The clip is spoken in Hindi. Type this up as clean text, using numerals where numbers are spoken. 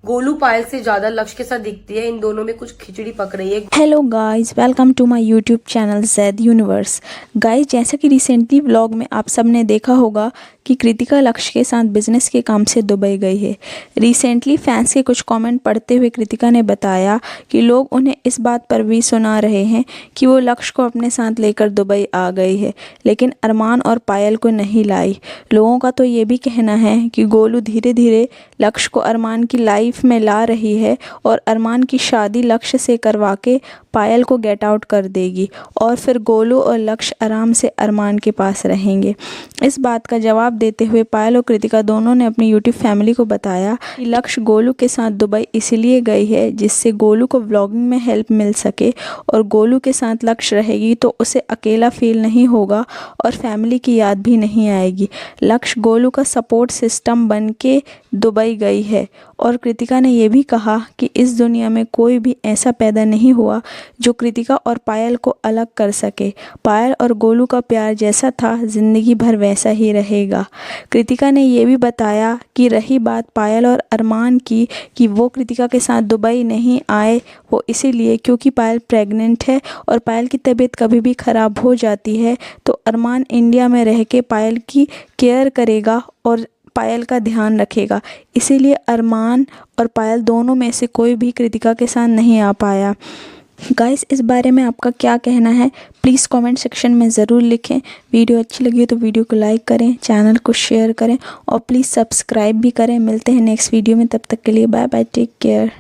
गोलू पायल से ज्यादा लक्ष्य के साथ दिखती है। इन दोनों में कुछ खिचड़ी पक रही है। Hello guys, welcome to my YouTube channel Zaid universe. Guys, जैसा कि रिसेंटली व्लॉग में आप सब ने देखा होगा कि कृतिका लक्ष्य के साथ बिजनेस के काम से दुबई गई है। रिसेंटली फैंस के कुछ कमेंट पढ़ते हुए कृतिका ने बताया कि लोग उन्हें इस बात पर भी सुना रहे हैं कि वो लक्ष्य को अपने साथ लेकर दुबई आ गई है, लेकिन अरमान और पायल को नहीं लाई। लोगों का तो ये भी कहना है कि गोलू धीरे धीरे लक्ष्य को अरमान की लाइफ में ला रही है और अरमान की शादी लक्ष्य से करवा के पायल को गेट आउट कर देगी और फिर गोलू और लक्ष्य आराम से अरमान के पास रहेंगे। इस बात का जवाब देते हुए पायल और कृतिका दोनों ने अपनी यूट्यूब फैमिली को बताया कि लक्ष्य गोलू के साथ दुबई इसलिए गई है जिससे गोलू को व्लॉगिंग में हेल्प मिल सके, और गोलू के साथ लक्ष्य रहेगी तो उसे अकेला फील नहीं होगा और फैमिली की याद भी नहीं आएगी। लक्ष्य गोलू का सपोर्ट सिस्टम बन के दुबई गई है। और कृतिका ने यह भी कहा कि इस दुनिया में कोई भी ऐसा पैदा नहीं हुआ जो कृतिका और पायल को अलग कर सके। पायल और गोलू का प्यार जैसा था ज़िंदगी भर वैसा ही रहेगा। कृतिका ने यह भी बताया कि रही बात पायल और अरमान की कि वो कृतिका के साथ दुबई नहीं आए, वो इसीलिए क्योंकि पायल प्रेग्नेंट है और पायल की तबीयत कभी भी ख़राब हो जाती है तो अरमान इंडिया में रह के पायल की केयर करेगा और पायल का ध्यान रखेगा। इसीलिए अरमान और पायल दोनों में से कोई भी कृतिका के साथ नहीं आ पाया। गाइस, इस बारे में आपका क्या कहना है प्लीज़ कमेंट सेक्शन में ज़रूर लिखें। वीडियो अच्छी लगी हो तो वीडियो को लाइक करें, चैनल को शेयर करें और प्लीज़ सब्सक्राइब भी करें। मिलते हैं नेक्स्ट वीडियो में, तब तक के लिए बाय बाय, टेक केयर।